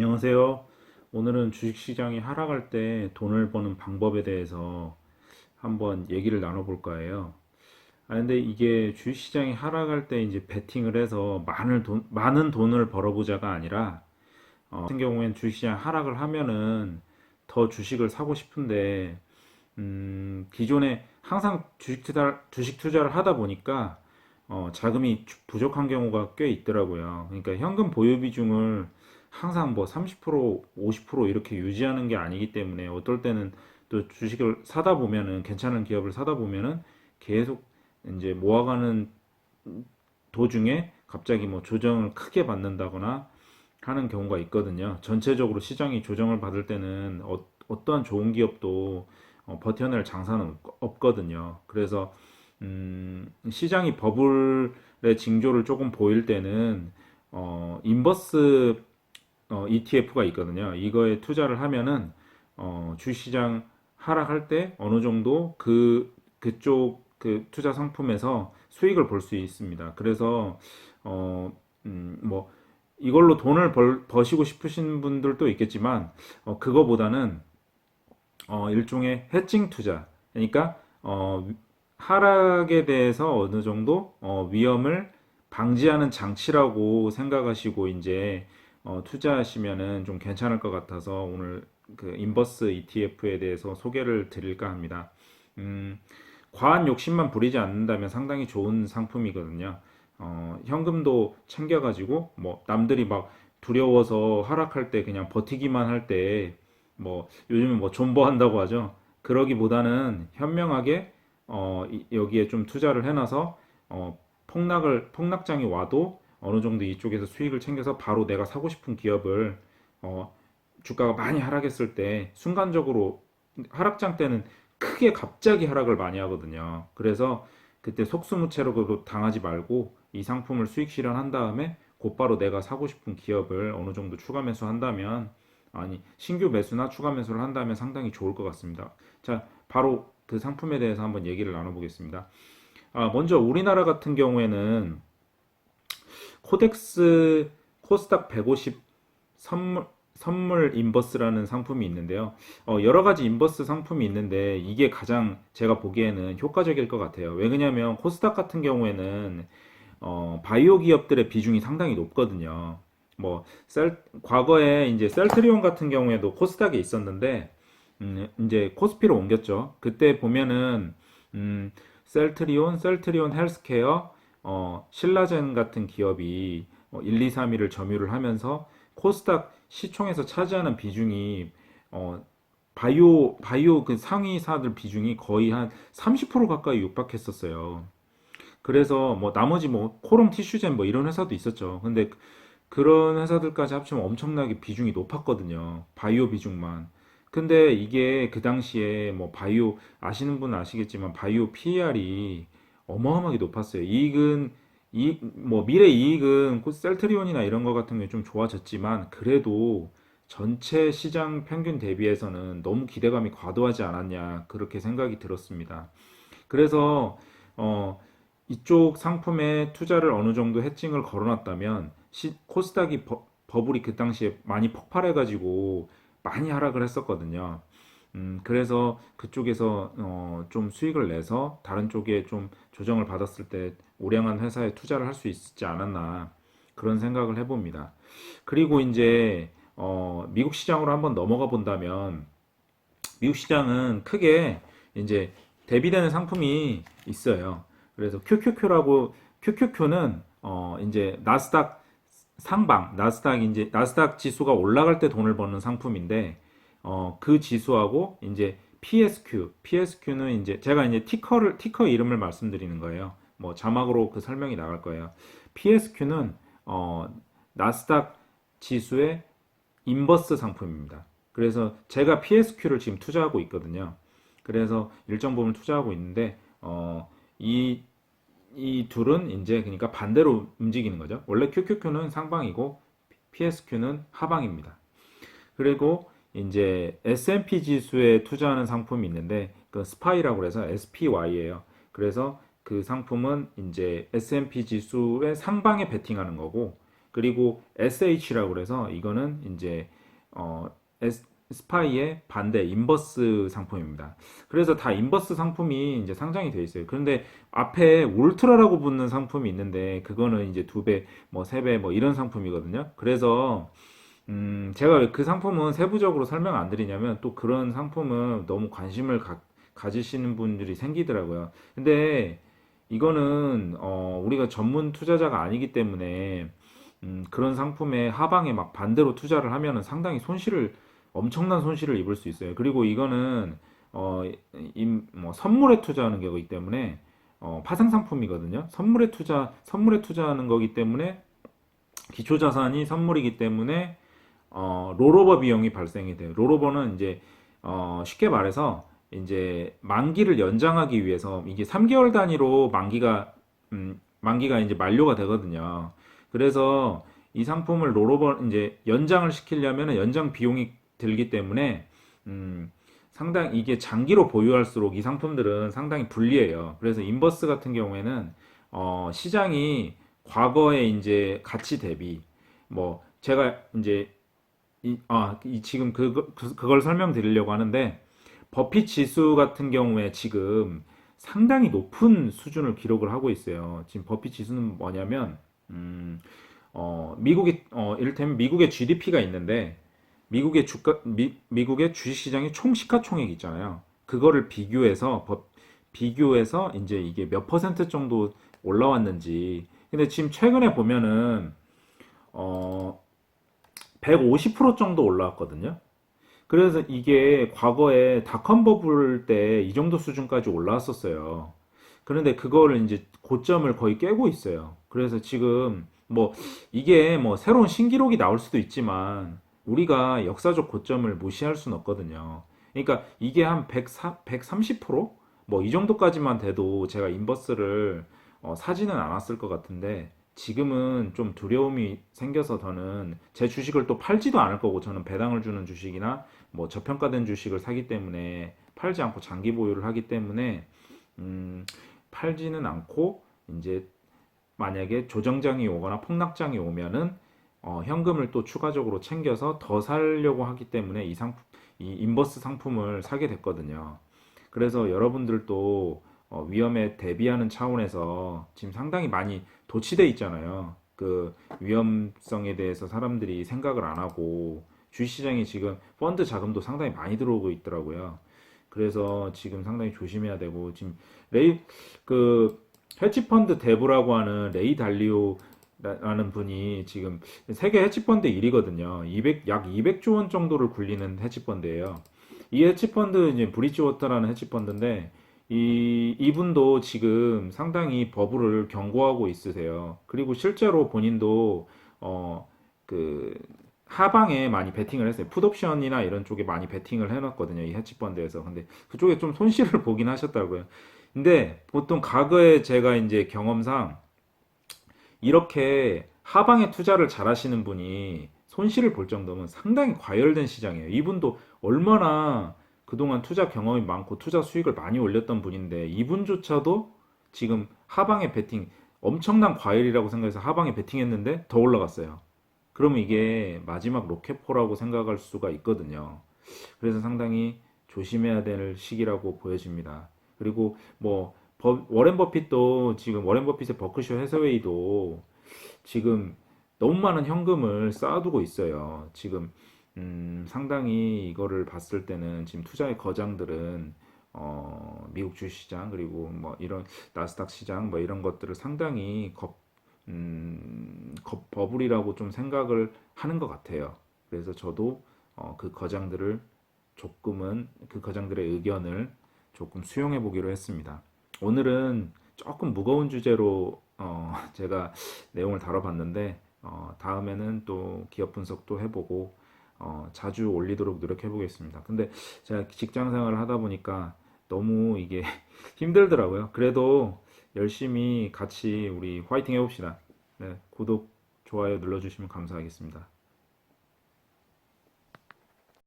안녕하세요. 오늘은 주식시장이 하락할 때 돈을 버는 방법에 대해서 한번 얘기를 나눠볼까 해요. 근데 이게 주식시장이 하락할 때 이제 베팅을 해서 많은 돈을 벌어보자가 아니라, 같은 경우엔 주식시장 하락을 하면은 더 주식을 사고 싶은데, 기존에 항상 주식 투자를 하다 보니까 자금이 부족한 경우가 꽤 있더라고요. 그러니까 현금 보유 비중을 항상 뭐 30%, 50% 이렇게 유지하는 게 아니기 때문에 어떨 때는 또 주식을 사다 보면은 괜찮은 기업을 사다 보면은 계속 이제 모아가는 도중에 갑자기 뭐 조정을 크게 받는다거나 하는 경우가 있거든요. 전체적으로 시장이 조정을 받을 때는 어떠한 좋은 기업도 버텨낼 장사는 없거든요. 그래서 시장이 버블의 징조를 조금 보일 때는 인버스 ETF가 있거든요. 이거에 투자를 하면은 주시장 하락할 때 어느 정도 그쪽 그 투자 상품에서 수익을 볼 수 있습니다. 그래서 뭐 이걸로 돈을 버시고 싶으신 분들도 있겠지만 그거보다는 일종의 해칭 투자. 그러니까 하락에 대해서 어느 정도 위험을 방지하는 장치라고 생각하시고 이제 투자하시면은 좀 괜찮을 것 같아서 오늘 그 인버스 ETF에 대해서 소개를 드릴까 합니다. 음, 과한 욕심만 부리지 않는다면 상당히 좋은 상품이거든요. 현금도 챙겨가지고 뭐 남들이 막 두려워서 하락할 때 그냥 버티기만 할 때 뭐 요즘은 뭐 존버한다고 하죠. 그러기보다는 현명하게 여기에 좀 투자를 해놔서 폭락장이 와도 어느 정도 이쪽에서 수익을 챙겨서 바로 내가 사고 싶은 기업을 어, 주가가 많이 하락했을 때 순간적으로 하락장 때는 크게 갑자기 하락을 많이 하거든요. 그래서 그때 속수무책으로 당하지 말고 이 상품을 수익 실현한 다음에 곧바로 내가 사고 싶은 기업을 어느 정도 추가 매수한다면 아니 신규 매수나 추가 매수를 한다면 상당히 좋을 것 같습니다. 자, 바로 그 상품에 대해서 한번 얘기를 나눠보겠습니다. 먼저 우리나라 같은 경우에는 코덱스 코스닥 150 선물 인버스라는 상품이 있는데요. 여러 가지 인버스 상품이 있는데 이게 가장 제가 보기에는 효과적일 것 같아요. 왜 그러냐면 코스닥 같은 경우에는 바이오 기업들의 비중이 상당히 높거든요. 뭐 과거에 이제 셀트리온 같은 경우에도 코스닥에 있었는데 이제 코스피로 옮겼죠. 그때 보면은 셀트리온 헬스케어, 신라젠 같은 기업이 1, 2, 3위를 점유를 하면서 코스닥 시총에서 차지하는 비중이 바이오 그 상위사들 비중이 거의 한 30% 가까이 육박했었어요. 그래서 뭐 나머지 뭐 코롱 티슈젠 뭐 이런 회사도 있었죠. 근데 그런 회사들까지 합치면 엄청나게 비중이 높았거든요. 바이오 비중만. 근데 이게 그 당시에 뭐 바이오 아시는 분은 아시겠지만 바이오 PER이 어마어마하게 높았어요. 뭐 미래 이익은 그 셀트리온이나 이런 거 같은 게 좀 좋아졌지만 그래도 전체 시장 평균 대비해서는 너무 기대감이 과도하지 않았냐 그렇게 생각이 들었습니다. 그래서 이쪽 상품에 투자를 어느 정도 해칭을 걸어놨다면 코스닥이 버블이 그 당시에 많이 폭발해가지고 많이 하락을 했었거든요. 그래서 그쪽에서 좀 수익을 내서 다른 쪽에 좀 조정을 받았을 때 우량한 회사에 투자를 할 수 있지 않았나 그런 생각을 해봅니다. 그리고 이제 미국 시장으로 한번 넘어가 본다면 미국 시장은 크게 이제 대비되는 상품이 있어요. 그래서 QQQ는 이제 나스닥 지수가 올라갈 때 돈을 버는 상품인데 그 지수하고 이제 PSQ는 이제 제가 이제 티커 이름을 말씀드리는 거예요. 뭐 자막으로 그 설명이 나갈 거예요. PSQ는 나스닥 지수의 인버스 상품입니다. 그래서 제가 PSQ를 지금 투자하고 있거든요. 그래서 일정 부분 투자하고 있는데 이, 이 둘은 이제 그러니까 반대로 움직이는 거죠. 원래 QQQ는 상방이고 PSQ는 하방입니다. 그리고 이제 S&P 지수에 투자하는 상품이 있는데 그 스파이라고 해서 SPY예요. 그래서 그 상품은 이제 S&P 지수의 상방에 베팅하는 거고 그리고 SH라고 그래서 이거는 이제 스파이의 반대 인버스 상품입니다. 그래서 다 인버스 상품이 이제 상장이 되어 있어요. 그런데 앞에 울트라라고 붙는 상품이 있는데 그거는 이제 두 배, 뭐 세 배, 뭐 이런 상품이거든요. 그래서 제가 왜 그 상품은 세부적으로 설명 안 드리냐면 또 그런 상품은 너무 관심을 가지시는 분들이 생기더라고요. 근데 이거는 우리가 전문 투자자가 아니기 때문에 그런 상품에 하방에 막 반대로 투자를 하면은 상당히 엄청난 손실을 입을 수 있어요. 그리고 이거는 어, 뭐 선물에 투자하는 거기 때문에 파생 상품이거든요. 선물에 투자하는 거기 때문에 기초 자산이 선물이기 때문에 롤오버 비용이 발생이 돼요. 롤오버는 이제 쉽게 말해서 이제 만기를 연장하기 위해서 이게 3개월 단위로 만기가 이제 만료가 되거든요. 그래서 이 상품을 롤오버 이제 연장을 시키려면 연장 비용이 들기 때문에 음, 상당히 이게 장기로 보유할수록 이 상품들은 상당히 불리해요. 그래서 인버스 같은 경우에는 시장이 과거에 이제 가치 대비 뭐 제가 이제 지금 그걸 설명드리려고 하는데, 버핏 지수 같은 경우에 지금 상당히 높은 수준을 기록을 하고 있어요. 지금 버핏 지수는 뭐냐면, 이를테면 미국의 GDP가 있는데, 미국의 주식시장의 총 시가총액 있잖아요. 그거를 비교해서 이제 이게 몇 퍼센트 정도 올라왔는지. 근데 지금 최근에 보면은, 어, 150% 정도 올라왔거든요. 그래서 이게 과거에 닷컴 버블 때 이 정도 수준까지 올라왔었어요. 그런데 그거를 이제 고점을 거의 깨고 있어요. 그래서 지금 뭐 이게 뭐 새로운 신기록이 나올 수도 있지만 우리가 역사적 고점을 무시할 수는 없거든요. 그러니까 이게 한 130%? 뭐 이 정도까지만 돼도 제가 인버스를 사지는 않았을 것 같은데 지금은 좀 두려움이 생겨서 저는 제 주식을 또 팔지도 않을 거고, 저는 배당을 주는 주식이나 뭐 저평가된 주식을 사기 때문에 팔지 않고 장기 보유를 하기 때문에 음, 팔지는 않고 이제 만약에 조정장이 오거나 폭락장이 오면은 현금을 또 추가적으로 챙겨서 더 살려고 하기 때문에 이 인버스 상품을 사게 됐거든요. 그래서 여러분들도 위험에 대비하는 차원에서 지금 상당히 많이 도취돼 있잖아요. 그 위험성에 대해서 사람들이 생각을 안 하고 주식시장에 지금 펀드 자금도 상당히 많이 들어오고 있더라고요. 그래서 지금 상당히 조심해야 되고 지금 레이 그 헤지펀드 대부라고 하는 레이 달리오라는 분이 지금 세계 헤지펀드 1위거든요. 약 200조 원 정도를 굴리는 헤지펀드예요. 이 헤지펀드 이제 브리지워터라는 헤지펀드인데 이분도 지금 상당히 버블을 경고하고 있으세요. 그리고 실제로 본인도 그 하방에 많이 베팅을 했어요. 풋옵션이나 이런 쪽에 많이 베팅을 해놨거든요. 이 헤지펀드에서. 근데 그쪽에 좀 손실을 보긴 하셨다고요. 근데 보통 과거에 제가 이제 경험상 이렇게 하방에 투자를 잘 하시는 분이 손실을 볼 정도면 상당히 과열된 시장이에요. 이분도 얼마나 그동안 투자 경험이 많고 투자 수익을 많이 올렸던 분인데 이분조차도 지금 하방에 베팅 엄청난 과열이라고 생각해서 하방에 베팅했는데 더 올라갔어요. 그러면 이게 마지막 로켓포라고 생각할 수가 있거든요. 그래서 상당히 조심해야 될 시기라고 보여집니다. 그리고 뭐 워렌 버핏도 지금 워렌 버핏의 버크셔 해서웨이도 지금 너무 많은 현금을 쌓아두고 있어요. 지금 상당히 이거를 봤을 때는 지금 투자의 거장들은 미국 주시장 그리고 뭐 이런 나스닥 시장 뭐 이런 것들을 상당히 버블이라고 좀 생각을 하는 것 같아요. 그래서 저도 그 거장들의 의견을 조금 수용해 보기로 했습니다. 오늘은 조금 무거운 주제로 제가 내용을 다뤄봤는데 다음에는 또 기업 분석도 해보고 자주 올리도록 노력해 보겠습니다. 근데 제가 직장 생활을 하다 보니까 너무 이게 힘들더라고요. 그래도 열심히 같이 우리 화이팅 해봅시다. 네, 구독, 좋아요 눌러주시면 감사하겠습니다.